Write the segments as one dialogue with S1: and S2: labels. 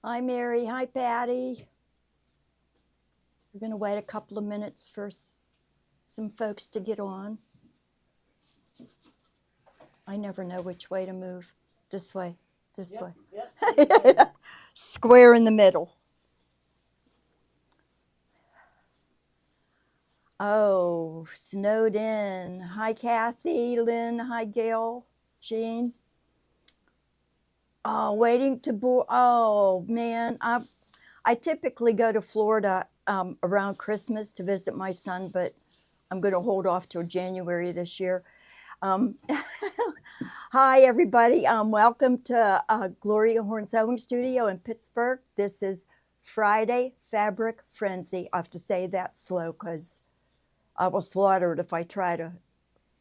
S1: Hi, Mary. Hi, Patty. We're going to wait a couple of minutes for some folks to get on. I never know which way to move. This way, this way.
S2: Yep.
S1: Square in the middle. Oh, snowed in. Hi, Kathy, Lynn. Hi, Gail, Jean. Oh, waiting to board. Oh, man. I typically go to Florida around Christmas to visit my son, but I'm going to hold off till January this year. Hi, everybody. Welcome to Gloria Horn Sewing Studio in Pittsburgh. This is Friday Fabric Frenzy. I have to say that slow because I will slaughter it if I try to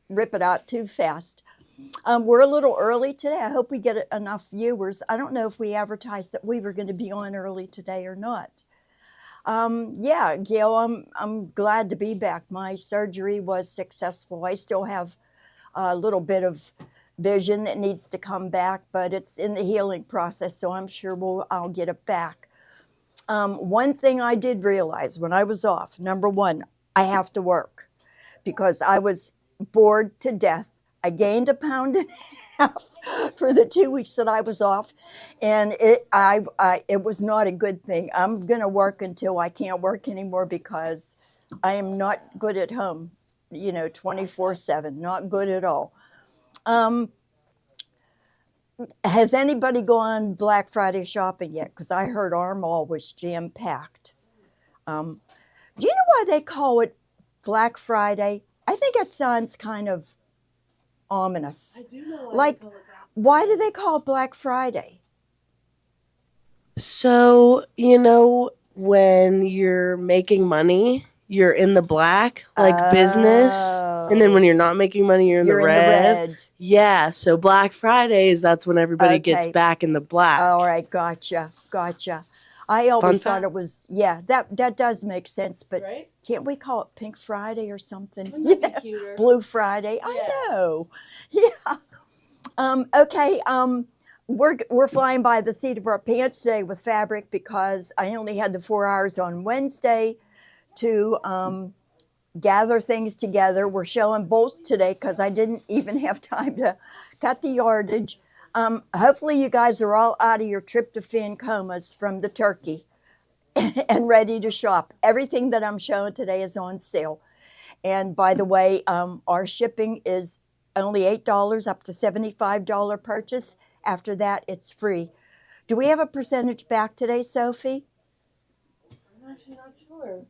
S1: rip it out too fast. We're a little early today. I hope we get enough viewers. I don't know if we advertised that we were going to be on early today or not. Yeah, Gail, I'm glad to be back. My surgery was successful. I still have a little bit of vision that needs to come back, but it's in the healing process, so I'm sure I'll get it back. One thing I did realize when I was off, number one, I have to work because I was bored to death. I gained 1.5 pounds for the 2 weeks that I was off, and it was not a good thing. I'm gonna work until I can't work anymore because I am not good at home, 24/7. Not good at all. Has anybody gone Black Friday shopping yet? Because I heard our mall was jam packed. Do you know why they call it Black Friday? I think it sounds kind of ominous.
S2: I do know why
S1: Like,
S2: they call it that.
S1: why do they call it Black Friday?
S3: So, when you're making money, you're in the black, like business. And then when you're not making money, you're in the
S1: You're in the
S3: red.
S1: red.
S3: Yeah, so Black Fridays, that's when everybody gets
S1: Okay.
S3: back in the black.
S1: All right, gotcha. I always
S3: Fun
S1: thought it was, yeah, that does make sense, but
S2: Right?
S1: can't we call it Pink Friday or something?
S2: Wouldn't that be cuter?
S1: Blue Friday.
S2: Yeah.
S1: I know. Yeah. Okay. We're flying by the seat of our pants today with fabric because I only had the 4 hours on Wednesday to gather things together. We're showing bolts today because I didn't even have time to cut the yardage. Hopefully you guys are all out of your tryptophan comas from the turkey and ready to shop. Everything that I'm showing today is on sale. And by the way, our shipping is only $8 up to $75 purchase. After that, it's free. Do we have a percentage back today, Sophie?
S2: I'm actually not sure.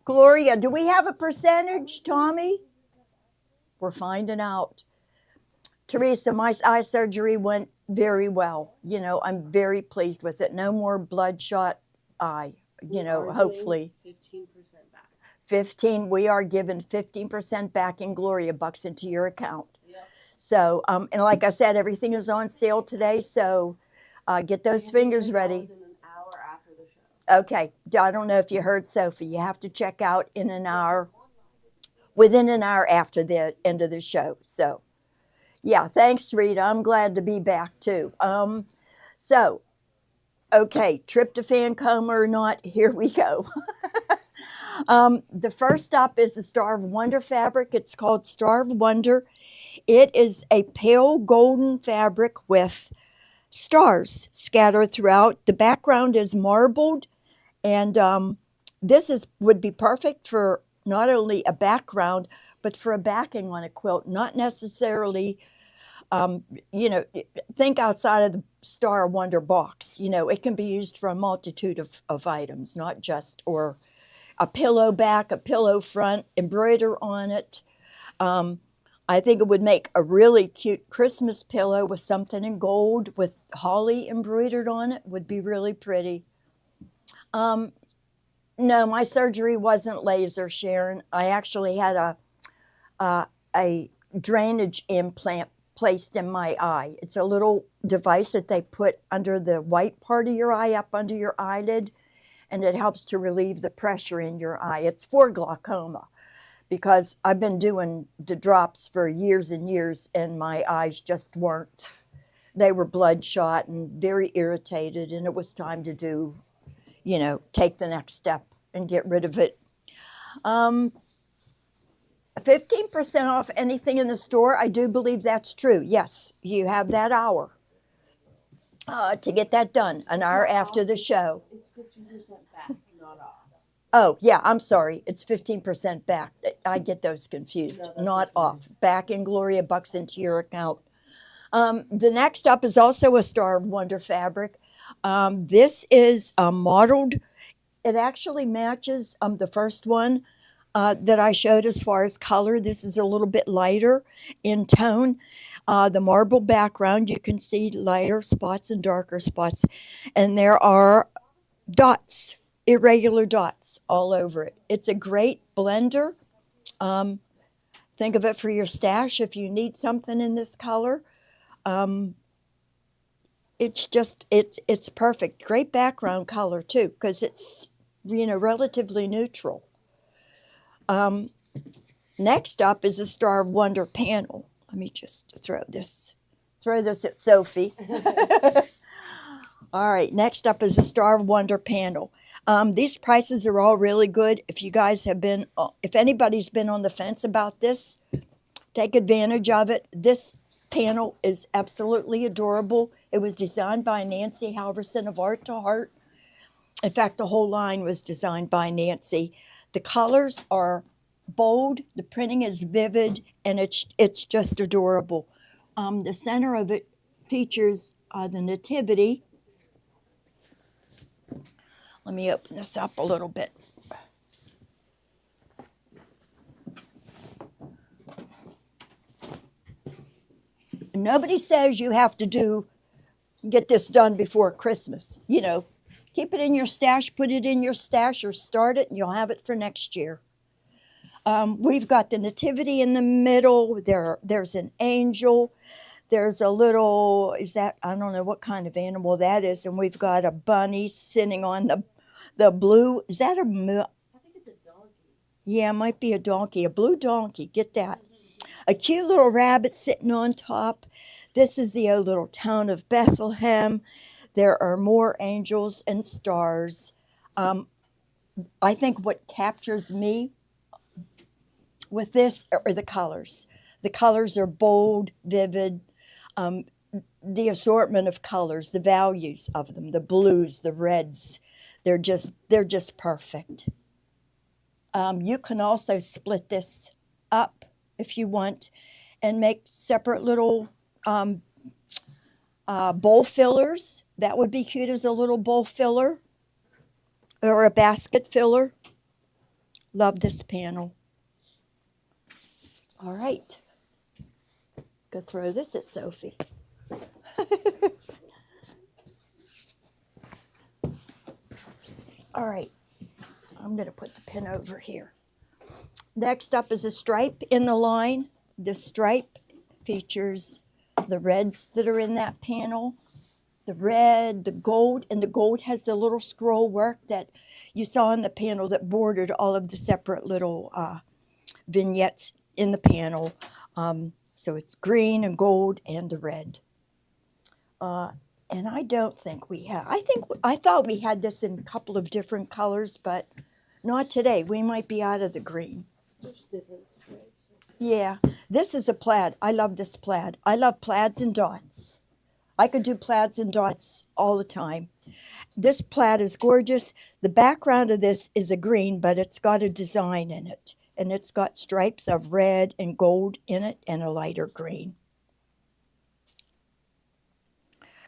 S1: Gloria, do we have a percentage, Tommy? We're finding out. Teresa, my eye surgery went very well. I'm very pleased with it. No more bloodshot eye, hopefully.
S2: 15% back.
S1: 15, we are giving 15% back in Gloria bucks into your account.
S2: Yep.
S1: So, and like I said, everything is on sale today. So get those fingers ready.
S2: Within an hour after the show.
S1: Okay. I don't know if you heard Sophie. You have to check out in an hour, within an hour after the end of the show. So, yeah, thanks, Rita. I'm glad to be back too. So, okay, tryptophan coma or not, here we go. The first stop is the Star of Wonder fabric. It's called Star of Wonder. It is a pale golden fabric with stars scattered throughout. The background is marbled, and this would be perfect for not only a background, but for a backing on a quilt. Not necessarily, think outside of the Star of Wonder box. It can be used for a multitude of items, not just, or a pillow back, a pillow front, embroider on it. I think it would make a really cute Christmas pillow with something in gold with holly embroidered on it. Would be really pretty. No, my surgery wasn't laser, Sharon. I actually had a drainage implant placed in my eye. It's a little device that they put under the white part of your eye, up under your eyelid, and it helps to relieve the pressure in your eye. It's for glaucoma because I've been doing the drops for years and years, and my eyes just weren't they were bloodshot and very irritated, and it was time to do, take the next step and get rid of it. 15% off anything in the store. I do believe that's true. Yes, you have that hour to get that done, an hour after the show.
S2: It's 50% back, not off.
S1: Oh, yeah, I'm sorry. It's 15% back. I get those confused.
S2: No, that's
S1: Not
S2: okay.
S1: off. Back in Gloria bucks into your account. The next up is also a Star of Wonder fabric. This is modeled. It actually matches the first one that I showed as far as color. This is a little bit lighter in tone. The marble background, you can see lighter spots and darker spots. And there are dots, irregular dots all over it. It's a great blender. Think of it for your stash if you need something in this color. It's perfect. Great background color too, because it's relatively neutral. Next up is a Star of Wonder panel. Let me just throw this at Sophie. All right, next up is a Star of Wonder panel. These prices are all really good. If anybody's been on the fence about this, take advantage of it. This panel is absolutely adorable. It was designed by Nancy Halverson of Art to Heart. In fact, the whole line was designed by Nancy. The colors are bold, the printing is vivid, and it's just adorable. The center of it features the Nativity. Let me open this up a little bit. Nobody says you have to get this done before Christmas. Keep it in your stash, put it in your stash, or start it, and you'll have it for next year. We've got the Nativity in the middle. There's an angel. There's a little, I don't know what kind of animal that is. And we've got a bunny sitting on the blue. Is that
S2: I think it's a donkey.
S1: Yeah, it might be a donkey, a blue donkey. Get that. A cute little rabbit sitting on top. This is the old little town of Bethlehem. There are more angels and stars. I think what captures me with this are the colors. The colors are bold, vivid. The assortment of colors, the values of them, the blues, the reds, they're just perfect. You can also split this up if you want and make separate little bowl fillers. That would be cute as a little bowl filler or a basket filler. Love this panel. All right. Go throw this at Sophie. All right. I'm going to put the pin over here. Next up is a stripe in the line. The stripe features the reds that are in that panel. The red, the gold, and the gold has the little scroll work that you saw in the panel that bordered all of the separate little vignettes in the panel. So it's green and gold and the red. And I don't think we have. I thought we had this in a couple of different colors, but not today. We might be out of the green.
S2: There's different stripes.
S1: Yeah, this is a plaid. I love this plaid. I love plaids and dots. I could do plaids and dots all the time. This plaid is gorgeous. The background of this is a green, but it's got a design in it. And it's got stripes of red and gold in it and a lighter green.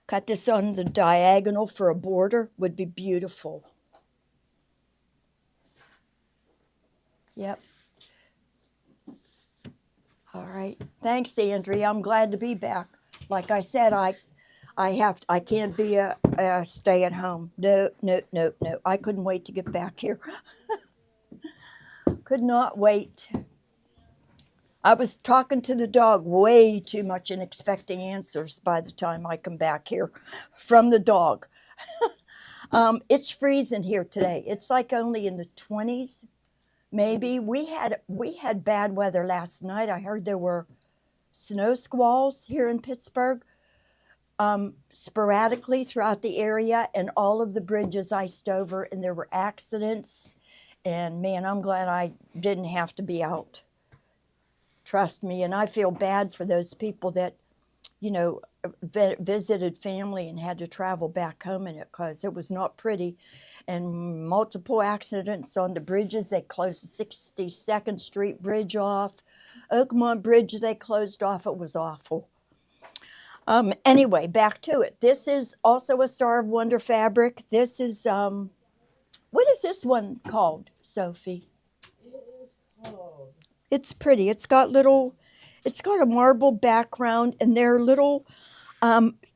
S1: Cut this on the diagonal for a border would be beautiful. Yep. All right. Thanks, Andrea. I'm glad to be back. Like I said, I can't be a stay at home. No. I couldn't wait to get back here. Could not wait. I was talking to the dog way too much and expecting answers by the time I come back here from the dog. It's freezing here today. It's like only in the 20s, maybe. We had bad weather last night. I heard there were snow squalls here in Pittsburgh. sporadically throughout the area, and all of the bridges iced over, and there were accidents. And man, I'm glad I didn't have to be out. Trust me. And I feel bad for those people that, you know, visited family and had to travel back home in it, because it was not pretty. And multiple accidents on the bridges. They closed the 62nd Street Bridge off. Oakmont Bridge, they closed off. It was awful. Anyway, back to it. This is also a Star of Wonder fabric. This is, what is this one called, Sophie?
S2: It is called.
S1: It's pretty. It's got a marble background, and there are little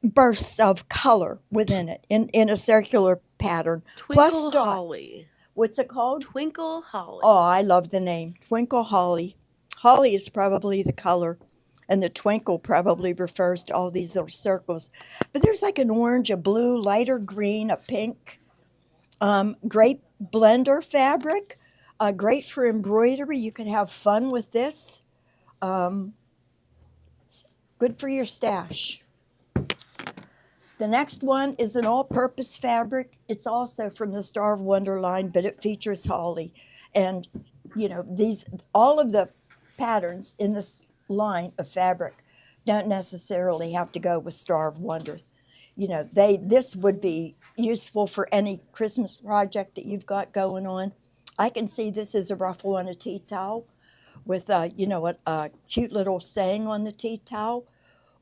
S1: bursts of color within it in a circular pattern. Plus
S3: Twinkle
S1: dots.
S3: Holly.
S1: What's it called?
S3: Twinkle Holly.
S1: Oh, I love the name. Twinkle Holly. Holly is probably the color, and the twinkle probably refers to all these little circles. But there's like an orange, a blue, lighter green, a pink. Great blender fabric. Great for embroidery. You can have fun with this. Good for your stash. The next one is an all-purpose fabric. It's also from the Star of Wonder line, but it features holly. And, you know, all of the patterns in this line of fabric don't necessarily have to go with Star of Wonder. You know, this would be useful for any Christmas project that you've got going on. I can see this as a ruffle on a tea towel with, you know, a cute little saying on the tea towel,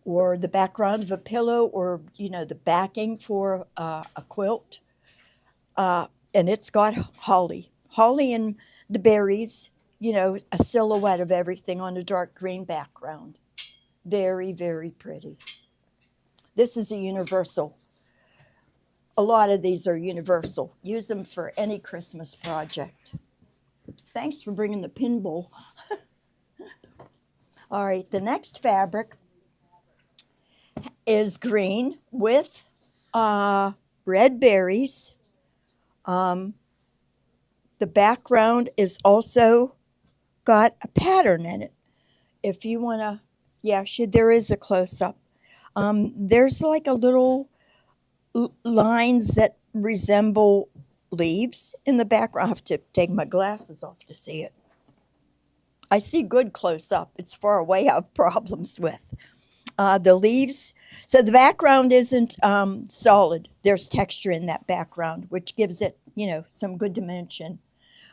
S1: or the background of a pillow, or, you know, the backing for a quilt. And it's got holly and the berries, you know, a silhouette of everything on a dark green background. Very, very pretty. This is a universal. A lot of these are universal. Use them for any Christmas project. Thanks for bringing the pinball. All right, the next fabric is green with red berries. The background is also got a pattern in it. If you want to, there is a close-up. There's like a little lines that resemble leaves in the background. I have to take my glasses off to see it. I see good close-up. It's far away I have problems with. The leaves, so the background isn't solid. There's texture in that background, which gives it, you know, some good dimension.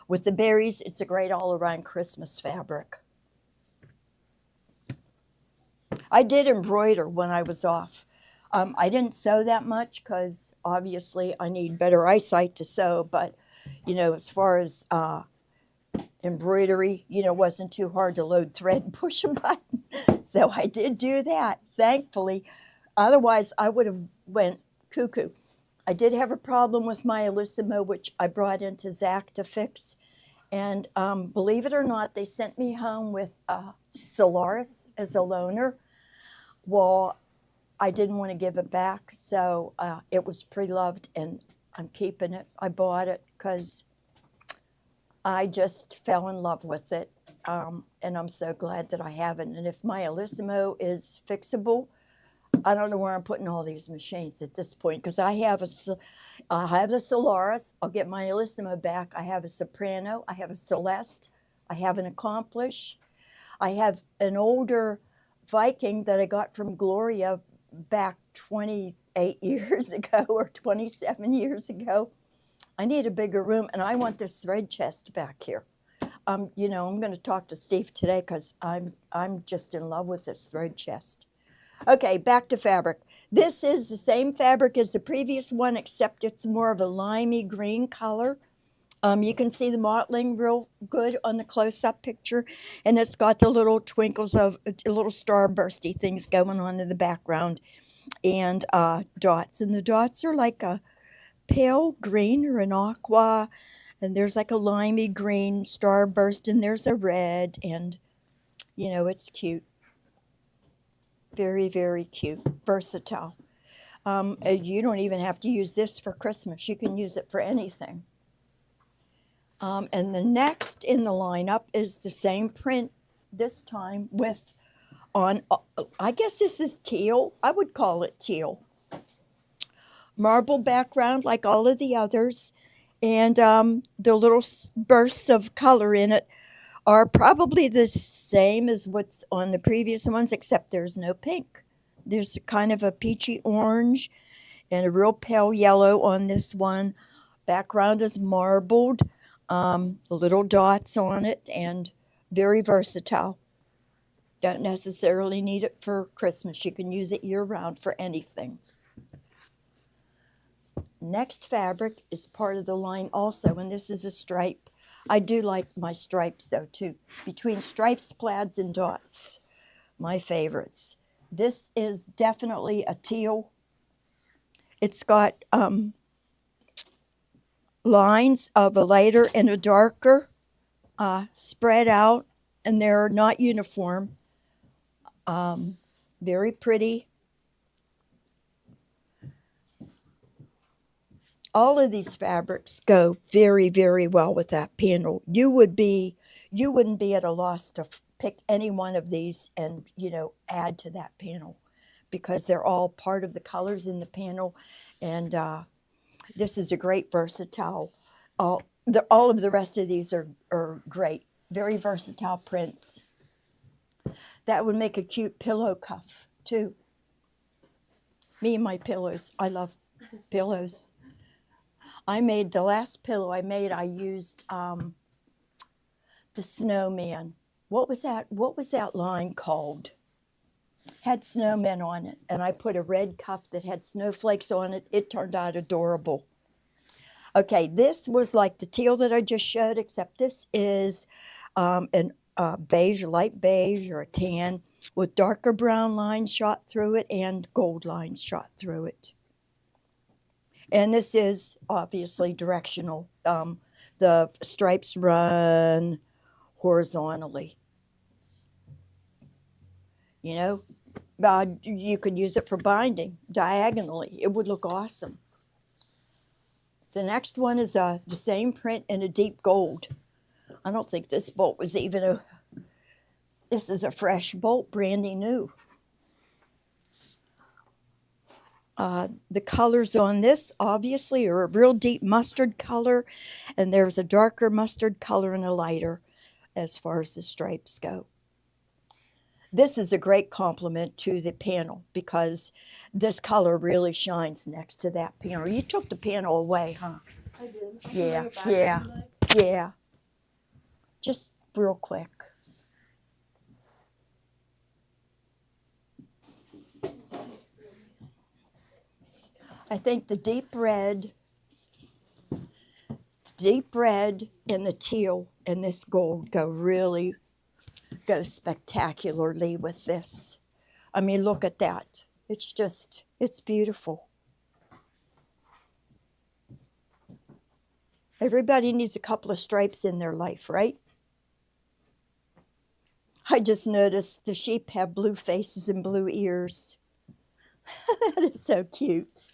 S1: With the berries, it's a great all-around Christmas fabric. I did embroider when I was off. I didn't sew that much because obviously I need better eyesight to sew, but, you know, as far as embroidery, you know, wasn't too hard to load thread and push a button. So I did do that, thankfully. Otherwise, I would have went cuckoo. I did have a problem with my Elissimo, which I brought into Zach to fix. And believe it or not, they sent me home with Solaris as a loaner. Well, I didn't want to give it back, so it was pre-loved, and I'm keeping it. I bought it because I just fell in love with it, and I'm so glad that I have it. And if my Elissimo is fixable, I don't know where I'm putting all these machines at this point, because I have a Solaris. I'll get my Elissimo back. I have a Soprano. I have a Celeste. I have an Accomplish. I have an older Viking that I got from Gloria back 28 years ago or 27 years ago. I need a bigger room, and I want this thread chest back here. You know, I'm going to talk to Steve today because I'm just in love with this thread chest. Okay, back to fabric. This is the same fabric as the previous one, except it's more of a limey green color. You can see the mottling real good on the close-up picture, and it's got the little twinkles of little starbursty things going on in the background, and dots. And the dots are like a pale green or an aqua, and there's like a limey green starburst, and there's a red, and, you know, it's cute. Very, very cute. Versatile. You don't even have to use this for Christmas. You can use it for anything. And the next in the lineup is the same print, this time with on, I guess this is teal. I would call it teal. Marble background like all of the others. And the little bursts of color in it are probably the same as what's on the previous ones, except there's no pink. There's kind of a peachy orange and a real pale yellow on this one. Background is marbled, little dots on it, and very versatile. Don't necessarily need it for Christmas. You can use it year round for anything. Next fabric is part of the line also, and this is a stripe. I do like my stripes though too. Between stripes, plaids, and dots, my favorites. This is definitely a teal. It's got lines of a lighter and a darker spread out, and they're not uniform. Very pretty. All of these fabrics go very, very well with that panel. You wouldn't be at a loss to pick any one of these and, add to that panel because they're all part of the colors in the panel. And this is a great versatile. All of the rest of these are great. Very versatile prints. That would make a cute pillow cuff too. Me and my pillows. I love pillows. The last pillow I used the snowman. What was that line called? Had snowmen on it, and I put a red cuff that had snowflakes on it. It turned out adorable. Okay, this was like the teal that I just showed, except this is an beige, light beige or a tan with darker brown lines shot through it and gold lines shot through it. And this is obviously directional. The stripes run horizontally. You could use it for binding diagonally. It would look awesome. The next one is the same print in a deep gold. I don't think this bolt was this is a fresh bolt, brandy new. The colors on this obviously are a real deep mustard color, and there's a darker mustard color and a lighter as far as the stripes go. This is a great complement to the panel because this color really shines next to that panel. You took the panel away, huh?
S2: I did. I can
S1: Yeah,
S2: bring it back
S1: yeah.
S2: if you like.
S1: Yeah. Just real quick. I think the deep red and the teal and this gold go spectacularly with this. I mean, look at that. It's beautiful. Everybody needs a couple of stripes in their life, right? I just noticed the sheep have blue faces and blue ears. That is so cute.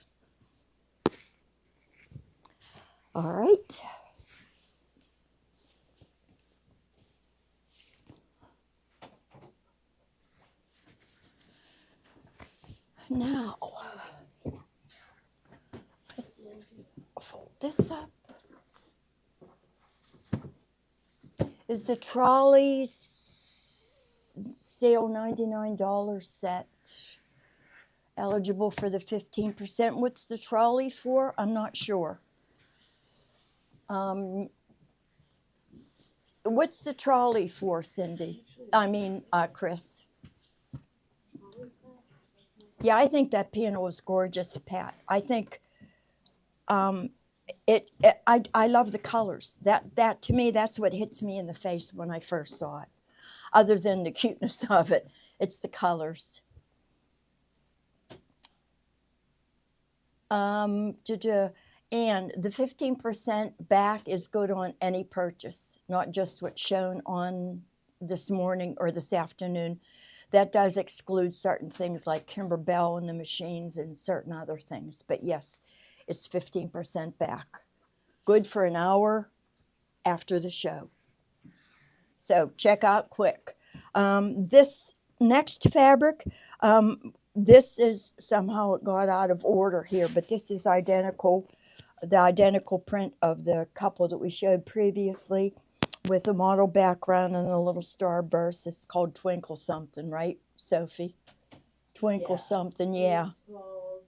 S1: All right. Now, let's fold this up. Is the trolley sale $99 set eligible for the 15%? What's the trolley for? I'm not sure. What's the trolley for, Cindy? Chris. Yeah, I think that panel is gorgeous, Pat. I think I love the colors. That to me, that's what hits me in the face when I first saw it. Other than the cuteness of it, it's the colors. And the 15% back is good on any purchase, not just what's shown on this morning or this afternoon. That does exclude certain things like Kimberbell and the machines and certain other things. But yes, it's 15% back. Good for an hour after the show. So check out quick. This next fabric, this is somehow it got out of order here, but this is identical, the identical print of the couple that we showed previously with a model background and a little starburst. It's called Twinkle Something, right, Sophie? Twinkle
S2: Yeah.
S1: Something, yeah.
S2: It's called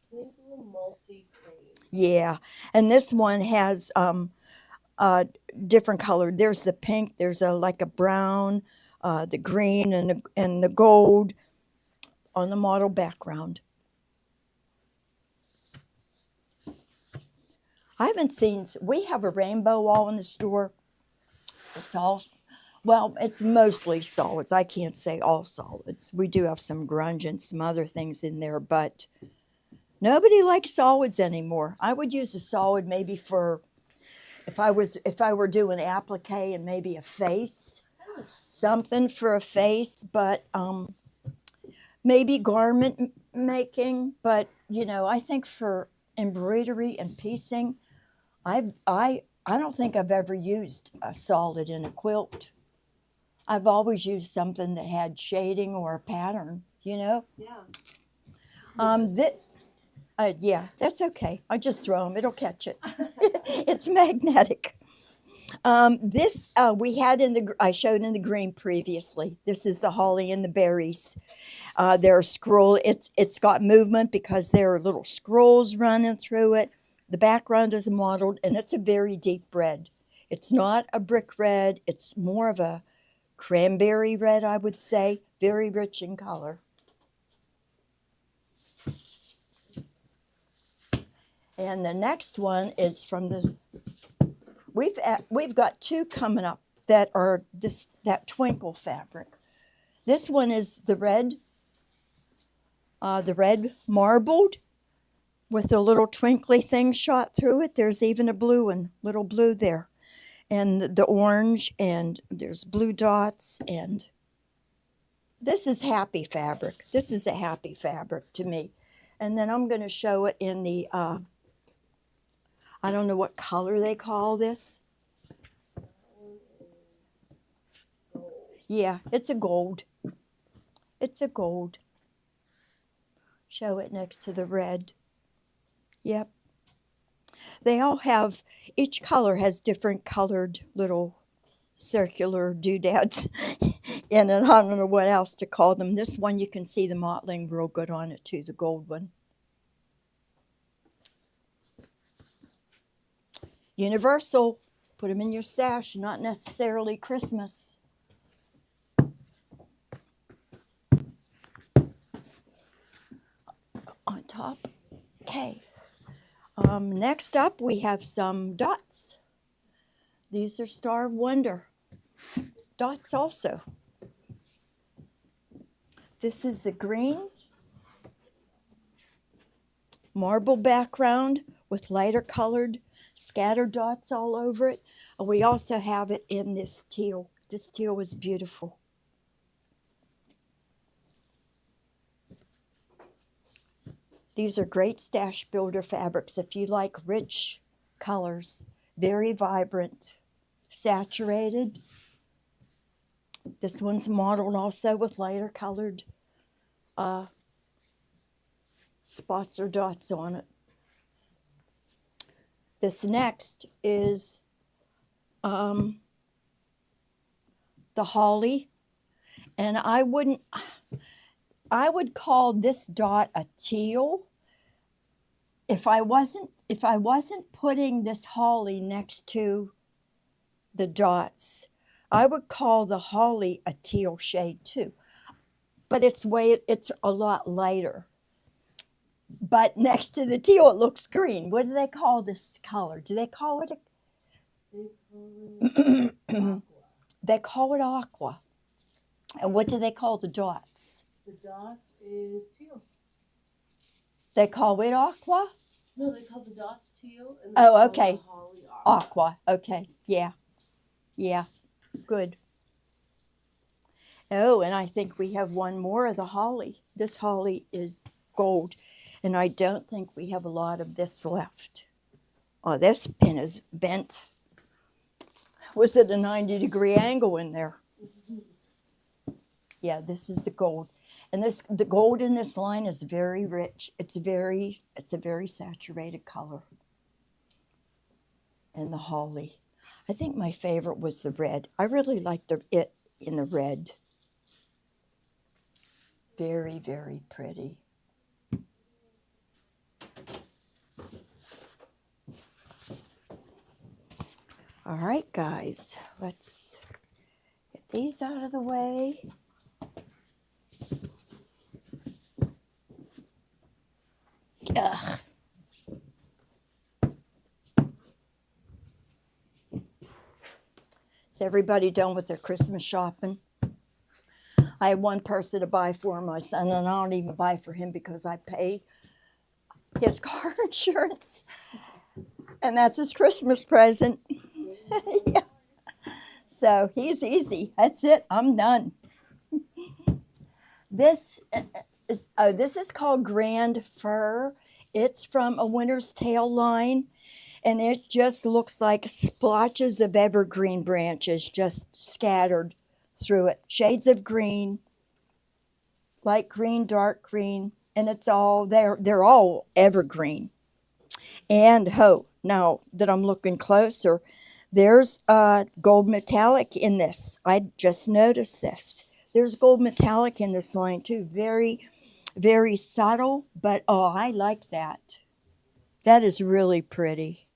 S2: Twinkle Multi-Cream.
S1: Yeah, and this one has different color. There's the pink, there's a like a brown, the green, and the gold on the model background. I haven't seen. We have a rainbow wall in the store. It's all, well, it's mostly solids. I can't say all solids. We do have some grunge and some other things in there, but nobody likes solids anymore. I would use a solid maybe for if I were doing applique and maybe a face, something for a face, but maybe garment making. But you know, I think for embroidery and piecing, I don't think I've ever used a solid in a quilt. I've always used something that had shading or a pattern. You know.
S2: Yeah.
S1: Yeah, that's okay. I just throw them; it'll catch it. It's magnetic. This we had I showed in the green previously. This is the holly and the berries. There are scroll. It's got movement because there are little scrolls running through it. The background is mottled, and it's a very deep red. It's not a brick red. It's more of a cranberry red, I would say. Very rich in color. And the next one is from the. We've got two coming up that are that twinkle fabric. This one is the red marbled with a little twinkly thing shot through it. There's even a blue one, little blue there, and the orange, and there's blue dots, and this is happy fabric. This is a happy fabric to me. And then I'm going to show it in the. I don't know what color they call this. Yeah, it's a gold. It's a gold. Show it next to the red. Yep. They all have, each color has different colored little circular doodads in it. I don't know what else to call them. This one you can see the mottling real good on it too, the gold one. Universal, put them in your stash, not necessarily Christmas. On top, okay. Next up, we have some dots. These are Star of Wonder dots also. This is the green marble background with lighter colored scattered dots all over it. We also have it in this teal. This teal is beautiful. These are great stash builder fabrics if you like rich colors, very vibrant, saturated. This one's modeled also with lighter colored spots or dots on it. This next is the holly, and I would call this dot a teal if I wasn't putting this holly next to the dots. I would call the holly a teal shade too, but it's a lot lighter. But next to the teal, it looks green. What do they call this color? Do they call it
S2: Aqua.
S1: They call it aqua. And what do they call the dots?
S2: The dots is teal.
S1: They call it aqua?
S2: No, they call the dots teal. And
S1: Oh,
S2: call
S1: okay.
S2: the holly aqua.
S1: Aqua. Okay. Yeah. Yeah. Good. Oh, and I think we have one more of the holly. This holly is gold, and I don't think we have a lot of this left. Oh, this pin is bent. Was it a 90-degree angle in there? Yeah, this is the gold. And the gold in this line is very rich. It's a very saturated color. And the holly. I think my favorite was the red. I really liked it in the red. Very, very pretty. All right, guys, let's get these out of the way. Ugh. Is everybody done with their Christmas shopping? I had one person to buy for my son, and I don't even buy for him because I pay his car insurance. And that's his Christmas present. Yeah. So he's easy. That's it. I'm done. This is called Grand Fir. It's from a Winter's Tale line, and it just looks like splotches of evergreen branches just scattered through it. Shades of green, light green, dark green, and it's all they're all evergreen. And now that I'm looking closer, there's gold metallic in this. I just noticed this. There's gold metallic in this line too. Very, very subtle, but oh, I like that. That is really pretty.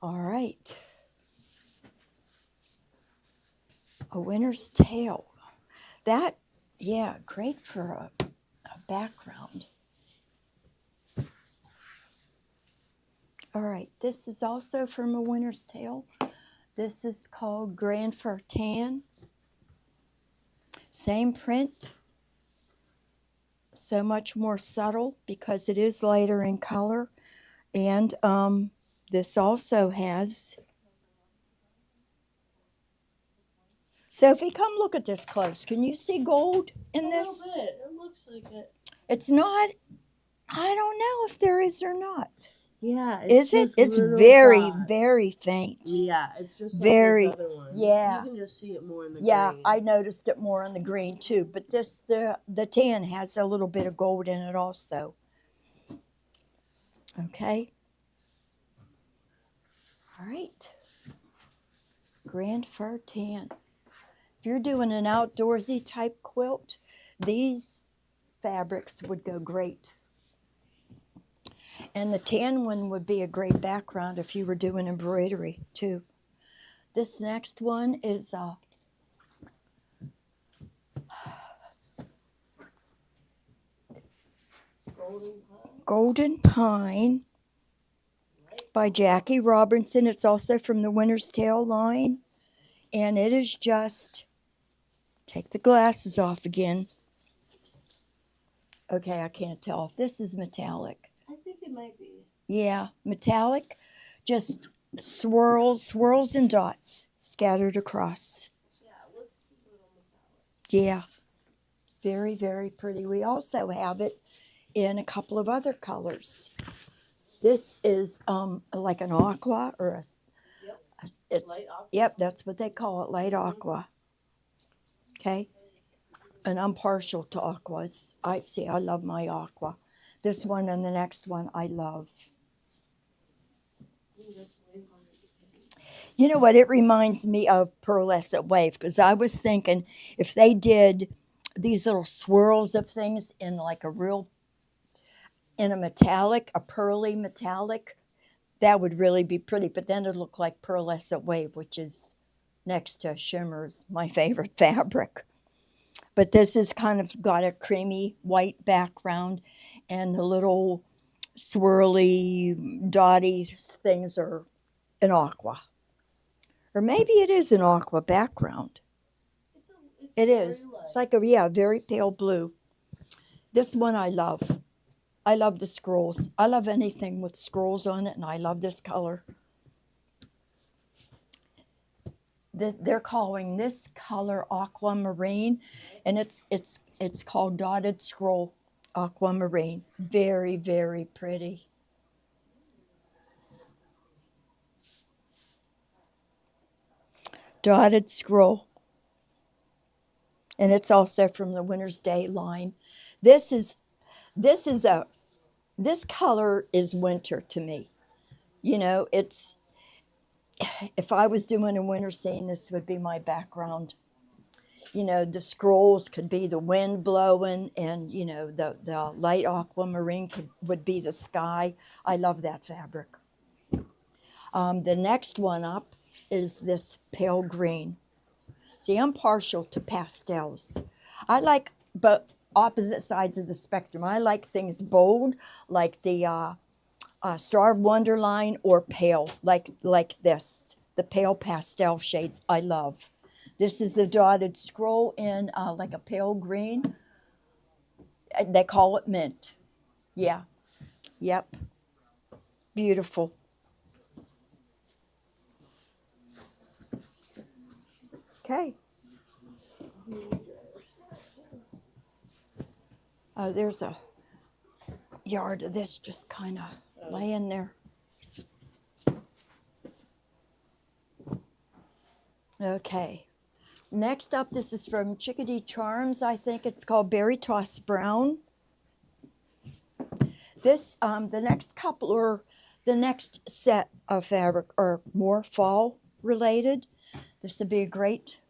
S1: All right. A Winter's Tale. That, yeah, great for a background. All right, this is also from A Winter's Tale. This is called Grand Fir Tan. Same print. So much more subtle because it is lighter in color. And this also has... Sophie, come look at this close. Can you see gold in this?
S2: A little bit. It looks like it.
S1: It's not... I don't know if there is or not.
S3: Yeah.
S1: Is it? It's very, very faint.
S3: Yeah, it's just
S1: Very-
S3: like this other one.
S1: yeah.
S3: You can just see it more in the
S1: Yeah,
S3: green.
S1: I noticed it more on the green too, but the tan has a little bit of gold in it also. Okay. All right. Grand Fir Tan. If you're doing an outdoorsy type quilt, these fabrics would go great. And the tan one would be a great background if you were doing embroidery too. This next one is Golden Pine by Jackie Robinson. It's also from the Winter's Tale line. And it is just, take the glasses off again. Okay, I can't tell if this is metallic.
S2: I think it might be.
S1: Yeah, metallic, just swirls and dots scattered across.
S2: Yeah, it looks a little metallic.
S1: Yeah, very, very pretty. We also have it in a couple of other colors. This is like an aqua or a,
S2: Yep.
S1: it's,
S2: Light aqua.
S1: yep, that's what they call it, light aqua. Okay, and I'm partial to aquas. I love my aqua. This one and the next one I love.
S2: Ooh, that's way harder to paint.
S1: You know what? It reminds me of Pearlescent Wave because I was thinking if they did these little swirls of things in like in a metallic, a pearly metallic, that would really be pretty. But then it'd look like Pearlescent Wave, which is next to Shimmer's, my favorite fabric. But this has kind of got a creamy white background and the little swirly, dotty things are an aqua. Or maybe it is an aqua background. It is.
S2: very light.
S1: It's like a very pale blue. This one I love. I love the scrolls. I love anything with scrolls on it, and I love this color. They're calling this color aquamarine, and it's called dotted scroll aquamarine. Very, very pretty. dotted scroll. And it's also from the Winter's Day line. This color is winter to me. You know, if I was doing a winter scene, this would be my background. You know, the scrolls could be the wind blowing, and you know, the light aquamarine would be the sky. I love that fabric. The next one up is this pale green. See, I'm partial to pastels. I like but opposite sides of the spectrum. I like things bold, like the Star of Wonder line, or pale, like this. The pale pastel shades I love. This is the dotted scroll in like a pale green. They call it mint. Yeah. Yep. Beautiful. Okay. There's a yard of this just kind of laying there. Okay. Next up, this is from Chickadee Charms. I think it's called Berry Toss Brown. This, the next set of fabric are more fall related. This would be a great,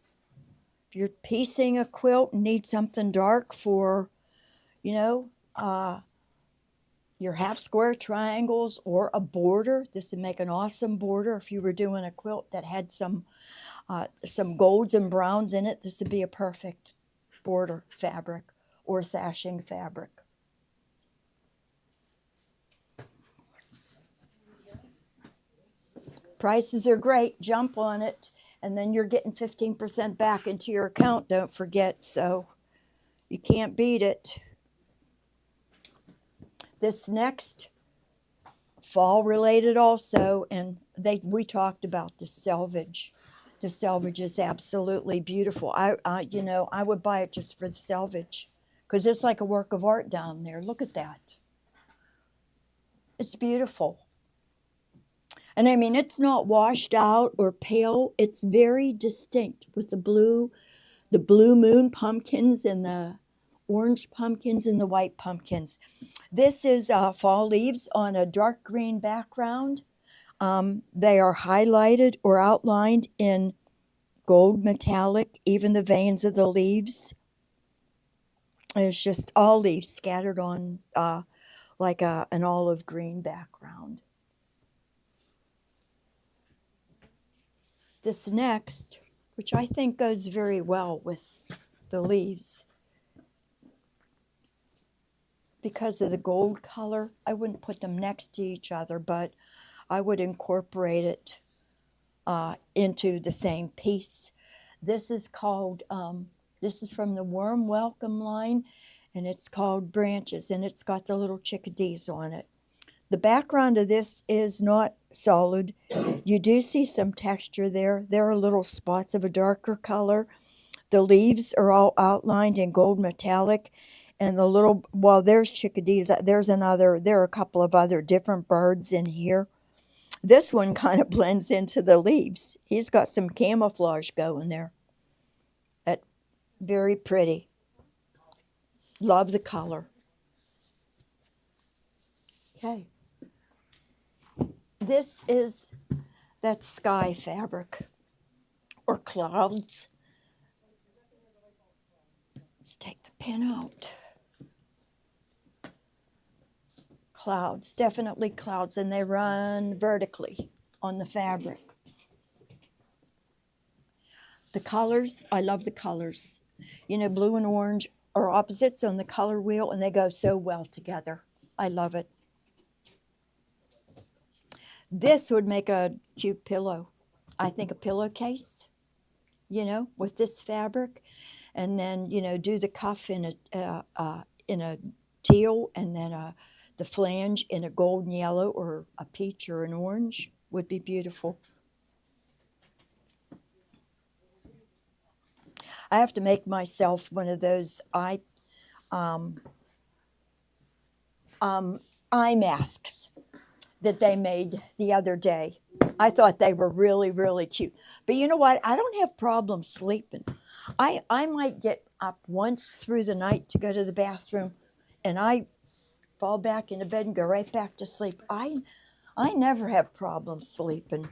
S1: if you're piecing a quilt and need something dark for, you know, your half square triangles or a border. This would make an awesome border if you were doing a quilt that had some golds and browns in it. This would be a perfect border fabric or sashing fabric. Prices are great. Jump on it, and then you're getting 15% back into your account, don't forget, so you can't beat it. This next, fall related also, and we talked about the selvage. The selvage is absolutely beautiful. You know, I would buy it just for the selvage, because it's like a work of art down there. Look at that. It's beautiful. And I mean, it's not washed out or pale. It's very distinct with the blue moon pumpkins and the orange pumpkins and the white pumpkins. This is fall leaves on a dark green background. They are highlighted or outlined in gold metallic, even the veins of the leaves. It's just all leaves scattered on like an olive green background. This next, which I think goes very well with the leaves, because of the gold color, I wouldn't put them next to each other, but I would incorporate it into the same piece. This is called, this is from the Warm Welcome line, and it's called Branches, and it's got the little chickadees on it. The background of this is not solid. You do see some texture there. There are little spots of a darker color. The leaves are all outlined in gold metallic, and well, there's chickadees. There are a couple of other different birds in here. This one kind of blends into the leaves. He's got some camouflage going there. Very pretty. Love the color. Okay. This is that sky fabric or clouds. Let's take the pin out. Clouds, definitely clouds, and they run vertically on the fabric. The colors, I love the colors. You know, blue and orange are opposites on the color wheel, and they go so well together. I love it. This would make a cute pillow. I think a pillowcase, you know, with this fabric, and then, you know, do the cuff in a teal, and then the flange in a golden yellow or a peach or an orange would be beautiful. I have to make myself one of those eye masks. that they made the other day. I thought they were really, really cute. But you know what? I don't have problems sleeping. I might get up once through the night to go to the bathroom, and I fall back into bed and go right back to sleep. I never have problems sleeping.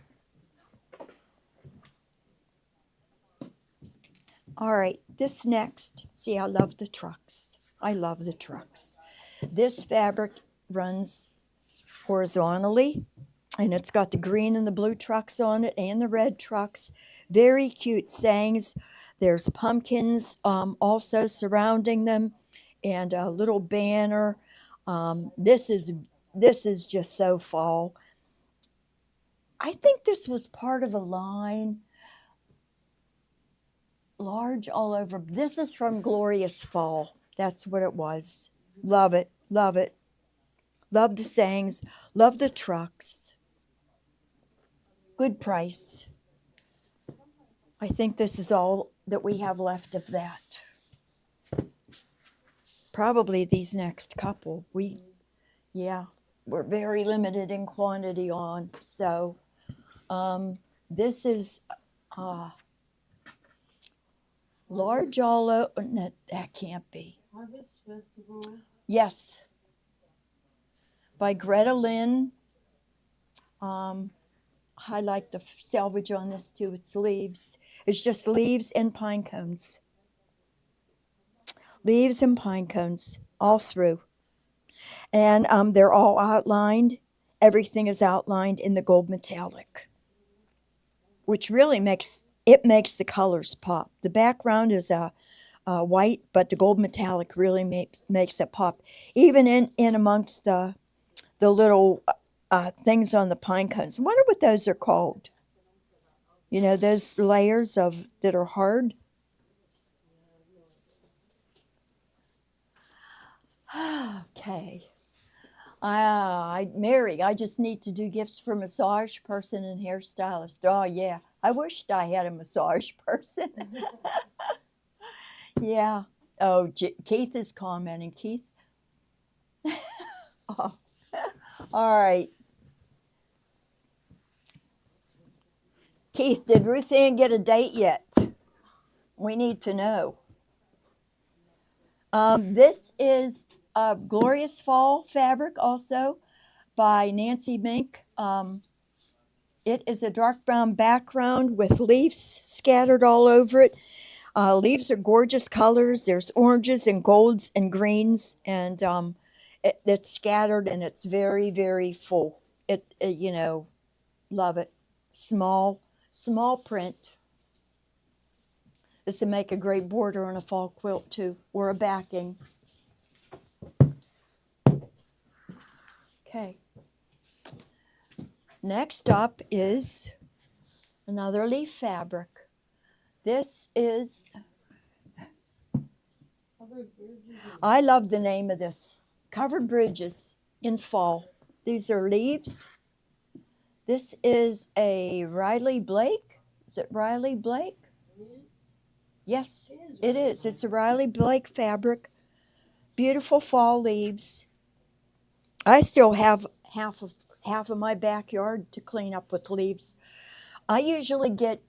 S1: All right, this next, see, I love the trucks. I love the trucks. This fabric runs horizontally, and it's got the green and the blue trucks on it and the red trucks. Very cute sayings. There's pumpkins also surrounding them, and a little banner. This is just so fall. I think this was part of a line, large all over. This is from Glorious Fall. That's what it was. Love it, love it. Love the sayings, love the trucks. Good price. I think this is all that we have left of that. Probably these next couple. We're very limited in quantity on. So this is large all over. No, that can't be.
S2: Harvest Festival.
S1: Yes. By Greta Lynn. I like the selvage on this too. It's leaves. It's just leaves and pine cones. Leaves and pine cones all through. And they're all outlined. Everything is outlined in the gold metallic, which really makes the colors pop. The background is white, but the gold metallic really makes it pop. Even in amongst the little things on the pine cones. I wonder what those are called. You know, those layers that are hard. Okay. Mary, I just need to do gifts for massage person and hairstylist. Oh, yeah. I wished I had a massage person. Yeah. Oh, Keith is commenting. Keith? Oh. All right. Keith, did Ruth Ann get a date yet? We need to know. This is Glorious Fall fabric also by Nancy Mink. It is a dark brown background with leaves scattered all over it. Leaves are gorgeous colors. There's oranges and golds and greens, and it's scattered, and it's very, very full. Love it. Small print. This would make a great border on a fall quilt too, or a backing. Okay. Next up is another leaf fabric. This is, I love the name of this, Covered Bridges in Fall. These are leaves. This is a Riley Blake. Is it Riley Blake? Yes, it is. It's a Riley Blake fabric. Beautiful fall leaves. I still have half of my backyard to clean up with leaves. I usually get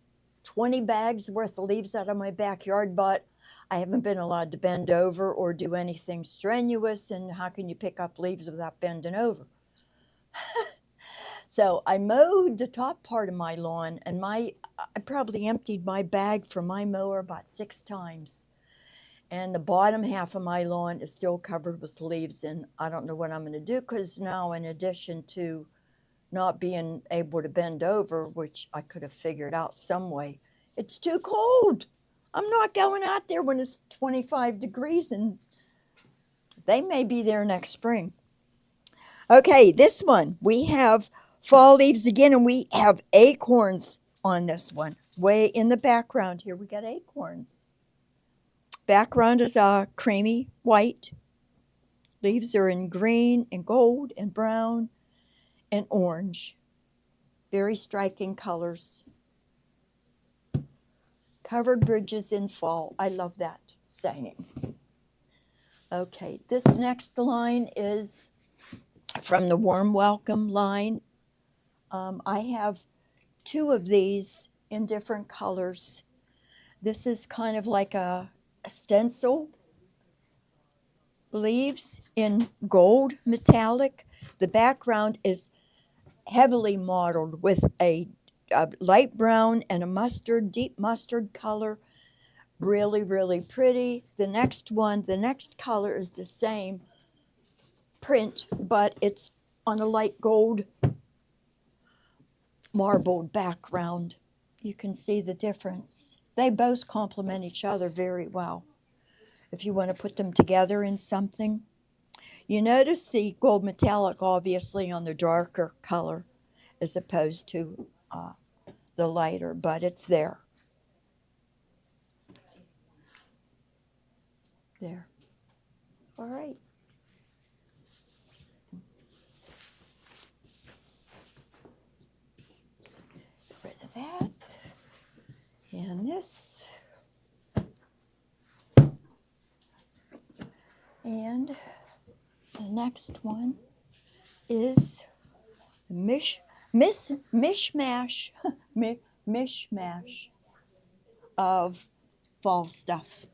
S1: 20 bags worth of leaves out of my backyard, but I haven't been allowed to bend over or do anything strenuous, and how can you pick up leaves without bending over? So I mowed the top part of my lawn, and I probably emptied my bag from my mower about 6 times. And the bottom half of my lawn is still covered with leaves, and I don't know what I'm going to do, because now, in addition to not being able to bend over, which I could have figured out some way, it's too cold. I'm not going out there when it's 25 degrees, and they may be there next spring. Okay, this one, we have fall leaves again, and we have acorns on this one. Way in the background here, we got acorns. Background is creamy white. Leaves are in green and gold and brown and orange. Very striking colors. Covered Bridges in Fall. I love that saying. Okay, this next line is from the Warm Welcome line. I have two of these in different colors. This is kind of like a stencil leaves in gold metallic. The background is heavily mottled with a light brown and a mustard, deep mustard color. Really, really pretty. The next color is the same print, but it's on a light gold marbled background. You can see the difference. They both complement each other very well if you want to put them together in something. You notice the gold metallic obviously on the darker color as opposed to the lighter, but it's there. There. All right. Get rid of that. And this. And the next one is mishmash of fall stuff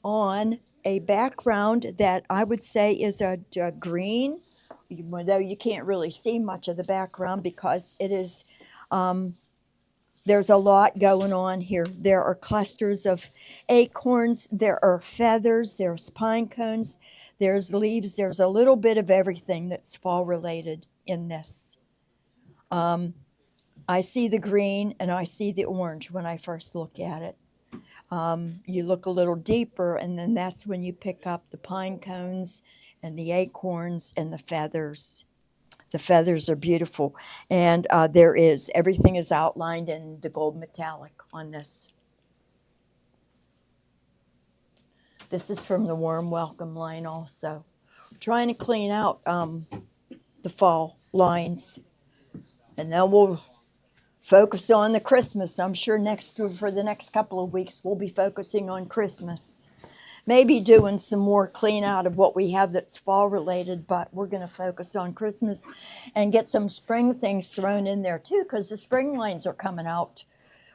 S1: on a background that I would say is a green, though you can't really see much of the background because it is, there's a lot going on here. There are clusters of acorns, there are feathers, there's pine cones, there's leaves, there's a little bit of everything that's fall related in this. I see the green and I see the orange when I first look at it. You look a little deeper, and then that's when you pick up the pine cones and the acorns and the feathers. The feathers are beautiful, and everything is outlined in the gold metallic on this. This is from the Warm Welcome line also. We're trying to clean out the fall lines, and then we'll focus on the Christmas. I'm sure for the next couple of weeks, we'll be focusing on Christmas. Maybe doing some more clean out of what we have that's fall related, but we're going to focus on Christmas and get some spring things thrown in there too, because the spring lines are coming out.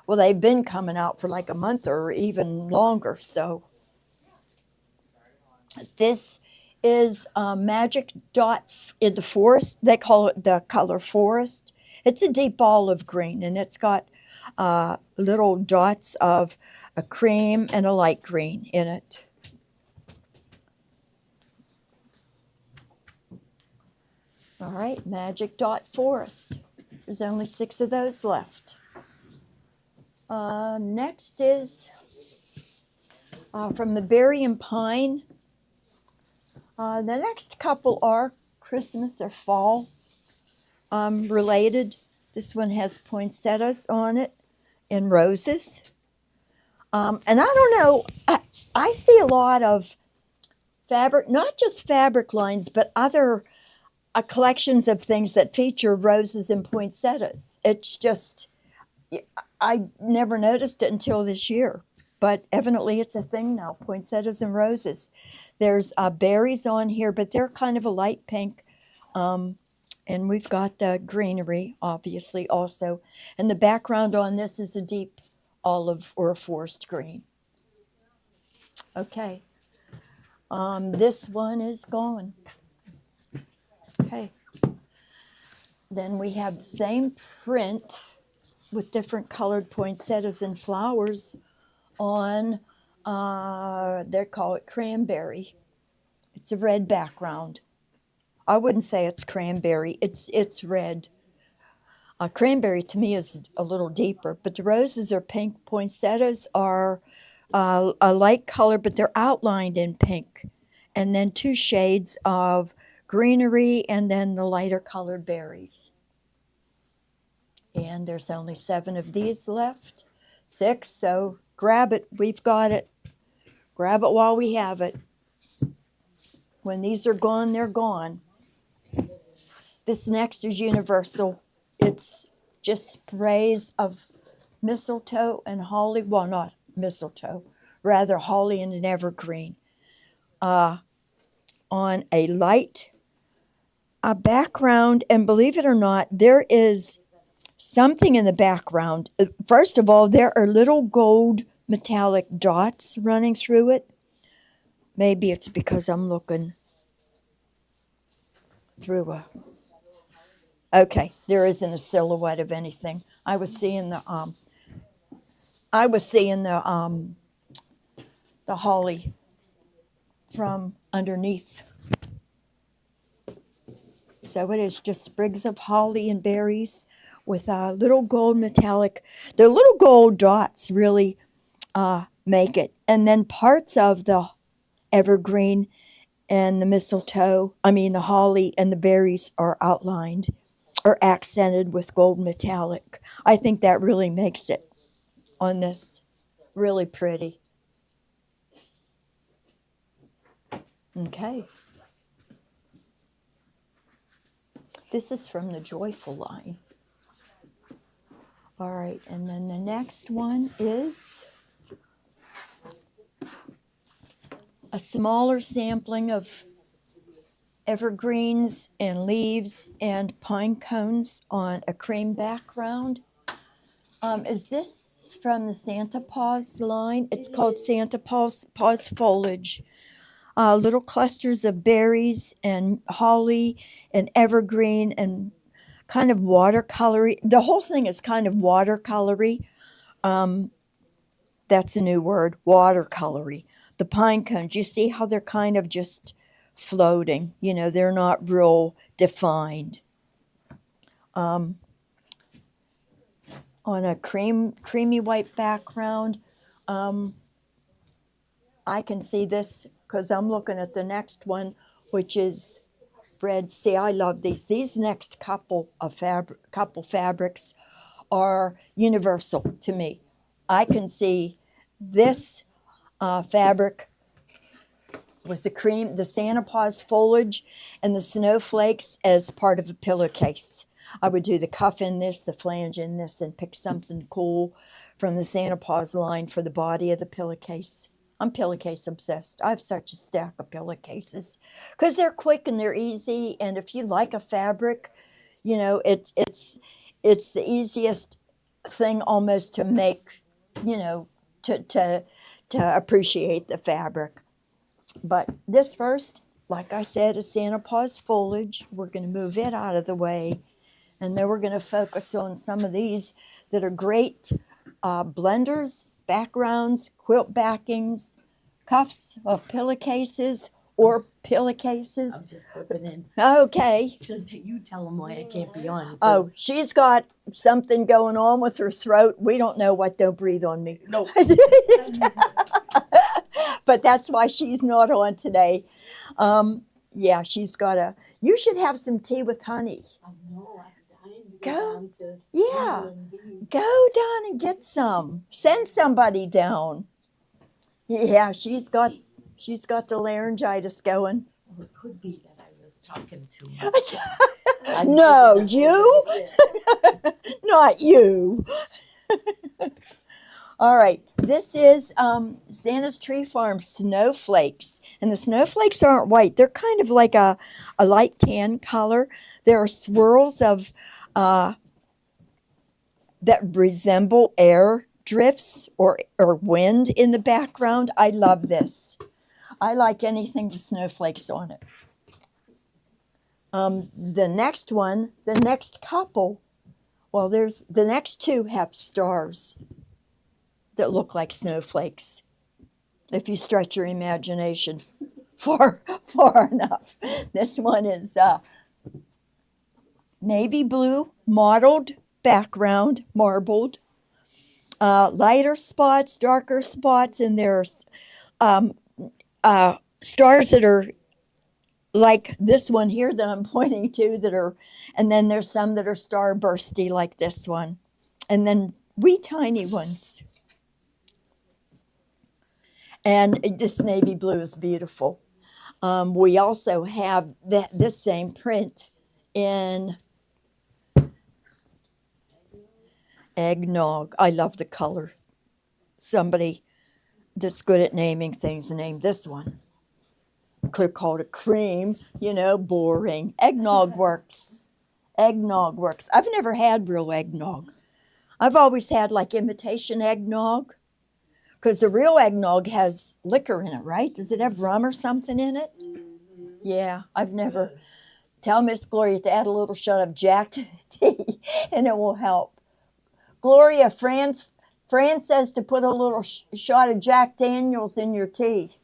S1: Well, they've been coming out for like a month or even longer. So this is Magic Dot in the Forest. They call it the color Forest. It's a deep olive green, and it's got little dots of a cream and a light green in it. All right, Magic Dot Forest. There's only 6 of those left. Next is from the Berry and Pine. The next couple are Christmas or fall related. This one has poinsettias on it and roses. And I don't know, I see a lot of fabric, not just fabric lines, but other collections of things that feature roses and poinsettias. It's just, I never noticed it until this year, but evidently it's a thing now, poinsettias and roses. There's berries on here, but they're kind of a light pink. And we've got the greenery, obviously, also. And the background on this is a deep olive or a forest green. Okay. This one is gone. Okay. Then we have the same print with different colored poinsettias and flowers on, they call it cranberry. It's a red background. I wouldn't say it's cranberry. It's red. Cranberry to me is a little deeper, but the roses are pink. Poinsettias are a light color, but they're outlined in pink. And then 2 shades of greenery and then the lighter colored berries. And there's only 7 of these left. 6, so grab it. We've got it. Grab it while we have it. When these are gone, they're gone. This next is universal. It's just sprays of mistletoe and holly. Well, not mistletoe, rather holly and an evergreen on a light a background, and believe it or not, there is something in the background. First of all, there are little gold metallic dots running through it. Maybe it's because I'm looking through a. Okay, there isn't a silhouette of anything. I was seeing the the holly from underneath. So it is just sprigs of holly and berries with little gold metallic. The little gold dots really make it, and then parts of the evergreen and the mistletoe. I mean, the holly and the berries are outlined or accented with gold metallic. I think that really makes it on this really pretty. Okay. This is from the Joyful line. All right, and then the next one is a smaller sampling of evergreens and leaves and pine cones on a cream background. Is this from the Santa Paws line? It's called Santa Paws foliage. Little clusters of berries and holly and evergreen and kind of watercolory. The whole thing is kind of watercolory. That's a new word, watercolory. The pine cones, you see how they're kind of just floating. You know, they're not real defined. On a creamy white background, I can see this because I'm looking at the next one, which is red. See, I love these. These next couple fabrics are universal to me. I can see this fabric with the Santa Paws foliage and the snowflakes as part of a pillowcase. I would do the cuff in this, the flange in this, and pick something cool from the Santa Paws line for the body of the pillowcase. I'm pillowcase obsessed. I have such a stack of pillowcases because they're quick and they're easy. And if you like a fabric, you know, it's the easiest thing almost to make, you know, to appreciate the fabric. But this first, like I said, is Santa Paws foliage. We're going to move it out of the way. And then we're going to focus on some of these that are great blenders, backgrounds, quilt backings, cuffs of pillowcases or pillowcases.
S4: I'm just slipping in.
S1: Okay.
S4: So you tell them why I can't be on.
S1: Oh, she's got something going on with her throat. We don't know what. Don't breathe on me.
S4: No.
S1: But that's why she's not on today. Yeah, she's got you should have some tea with honey.
S4: I know. I'm dying to
S1: Go.
S4: go down to
S1: Yeah.
S4: England.
S1: Go down and get some. Send somebody down. Yeah, she's got the laryngitis going.
S4: Well, it could be that I was talking too much.
S1: No,
S4: I'm
S1: you? Not you. All right, this is Santa's Tree Farm snowflakes. And the snowflakes aren't white. They're kind of like a light tan color. There are swirls of that resemble air drifts or wind in the background. I love this. I like anything with snowflakes on it. The next one, the next couple, well, there's the next two have stars that look like snowflakes. If you stretch your imagination far enough. This one is navy blue, mottled background, marbled. Lighter spots, darker spots, and there's stars that are like this one here that I'm pointing to and then there's some that are starbursty like this one. And then wee tiny ones. And this navy blue is beautiful. We also have this same print in eggnog. I love the color. Somebody that's good at naming things named this one. could have called it cream, boring. Eggnog works. Eggnog works. I've never had real eggnog. I've always had like imitation eggnog because the real eggnog has liquor in it, right? Does it have rum or something in it? Yeah, I've never. Tell Miss Gloria to add a little shot of Jack to the tea and it will help. Gloria, Fran says to put a little shot of Jack Daniels in your tea.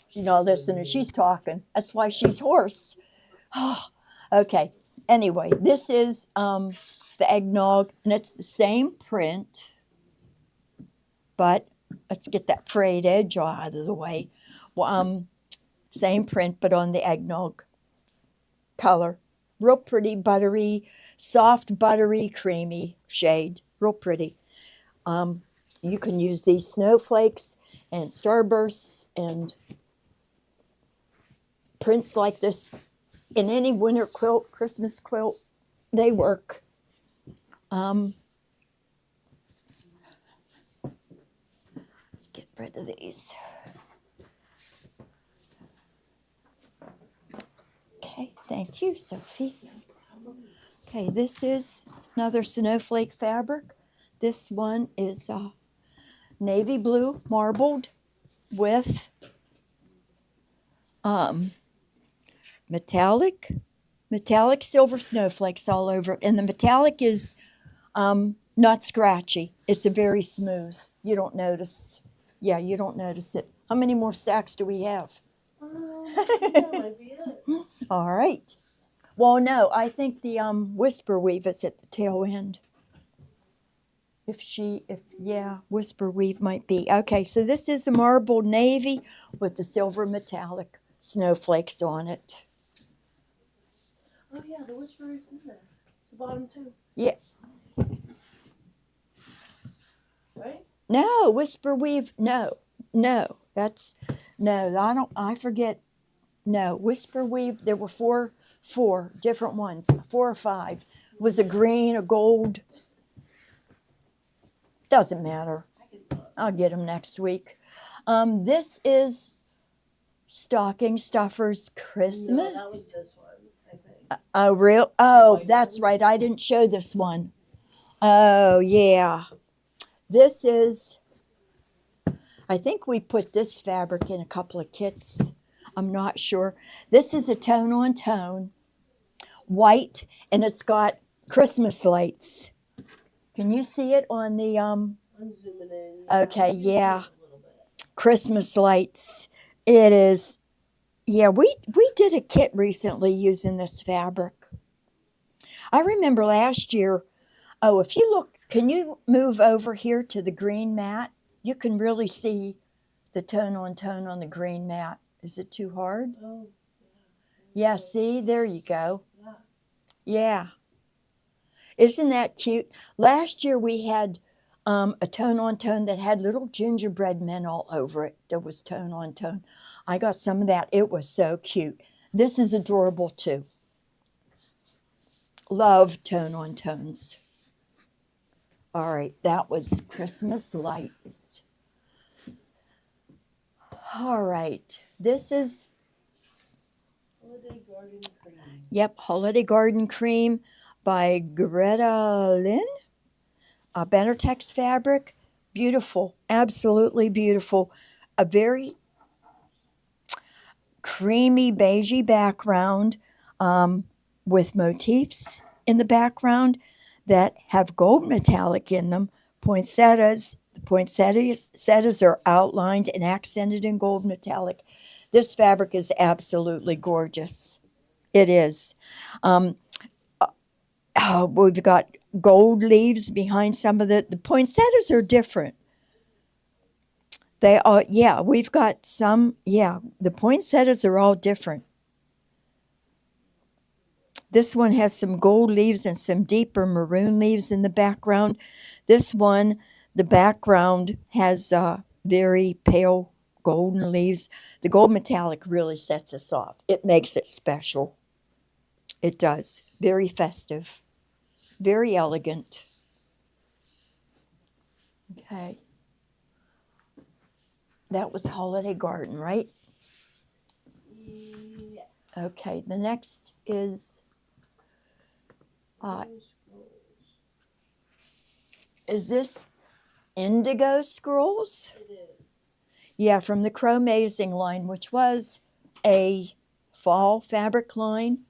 S1: She's not listening. She's talking. That's why she's hoarse. Okay. Anyway, this is the eggnog, and it's the same print, but let's get that frayed edge out of the way. Well, same print, but on the eggnog color. Real pretty, buttery, soft, buttery, creamy shade. Real pretty. You can use these snowflakes and starbursts and prints like this in any winter quilt, Christmas quilt. They work. Let's get rid of these. Okay, thank you, Sophie. Okay, this is another snowflake fabric. This one is navy blue marbled with metallic silver snowflakes all over it. And the metallic is not scratchy. It's a very smooth. You don't notice. Yeah, you don't notice it. How many more stacks do we have?
S2: That might be it.
S1: All right. Well, no, I think the whisper weave is at the tail end. Whisper weave might be. Okay, so this is the marbled navy with the silver metallic snowflakes on it.
S2: Oh yeah, the whisper is in there. It's the bottom two.
S1: Yeah.
S2: Right?
S1: No, whisper weave. No, I forget. No, whisper weave. There were four different ones, 4 or 5. It was a green, a gold. Doesn't matter. I'll get them next week. This is Stocking Stuffers Christmas.
S2: No, that was this one, I think.
S1: Oh, real? Oh, that's right. I didn't show this one. Oh, yeah. This is, I think we put this fabric in a couple of kits. I'm not sure. This is a tone on tone, white, and it's got Christmas lights. Can you see it on the,
S2: I'm zooming in.
S1: Okay,
S2: You can
S1: yeah.
S2: see it a little bit.
S1: Christmas lights? It is, yeah, we did a kit recently using this fabric. I remember last year, if you look, can you move over here to the green mat? You can really see the tone on the green mat. Is it too hard?
S2: Oh,
S1: Yeah, see, there you go.
S2: yeah.
S1: Yeah. Isn't that cute? Last year we had a tone on tone that had little gingerbread men all over it. There was tone on tone. I got some of that. It was so cute. This is adorable too. Love tone on tones. All right, that was Christmas lights. All right, this is,
S2: Holiday Garden Cream.
S1: yep, Holiday Garden Cream by Greta Lynn. Benertex fabric. Beautiful, absolutely beautiful. A very creamy beigey background with motifs in the background that have gold metallic in them. Poinsettias. The poinsettias are outlined and accented in gold metallic. This fabric is absolutely gorgeous. It is. We've got gold leaves behind some of the poinsettias are different. They are, yeah, we've got some, yeah, the poinsettias are all different. This one has some gold leaves and some deeper maroon leaves in the background. This one, the background has very pale golden leaves. The gold metallic really sets us off. It makes it special. It does. Very festive. Very elegant. Okay. That was Holiday Garden, right? Okay, the next is this Indigo Scrolls?
S2: It is.
S1: Yeah, from the Chromazing line, which was a fall fabric line.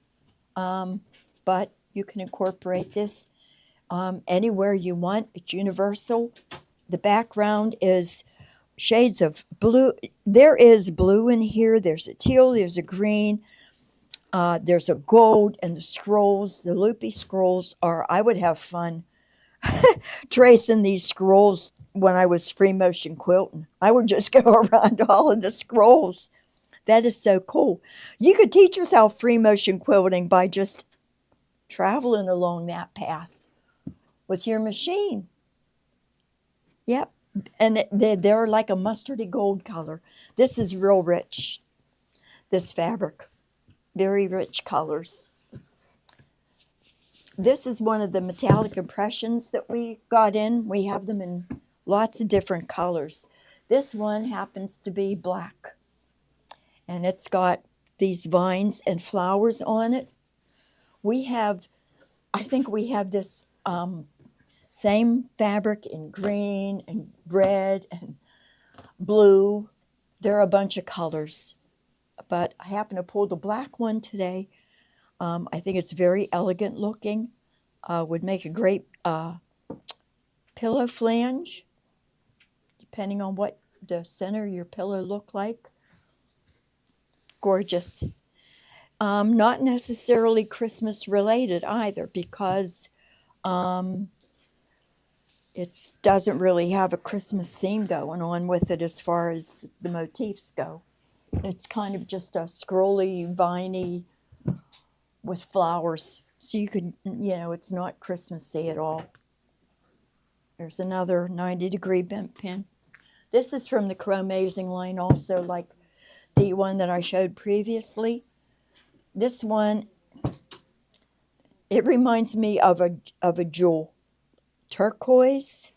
S1: But you can incorporate this anywhere you want. It's universal. The background is shades of blue. There is blue in here. There's a teal. There's a green. There's a gold. And the scrolls, the loopy scrolls are, I would have fun tracing these scrolls when I was free motion quilting. I would just go around all of the scrolls. That is so cool. You could teach yourself free motion quilting by just traveling along that path with your machine. Yep. And they're like a mustardy gold color. This is real rich, this fabric. Very rich colors. This is one of the metallic impressions that we got in. We have them in lots of different colors. This one happens to be black. And it's got these vines and flowers on it. I think we have this same fabric in green and red and blue. There are a bunch of colors. But I happen to pull the black one today. I think it's very elegant looking. Would make a great pillow flange, depending on what the center of your pillow look like. Gorgeous. Not necessarily Christmas related either, because it doesn't really have a Christmas theme going on with it as far as the motifs go. It's kind of just a scrolly, viney with flowers. So you could, it's not Christmassy at all. There's another 90-degree bent pin. This is from the Chromazing line also, like the one that I showed previously. This one, it reminds me of a jewel. Turquoise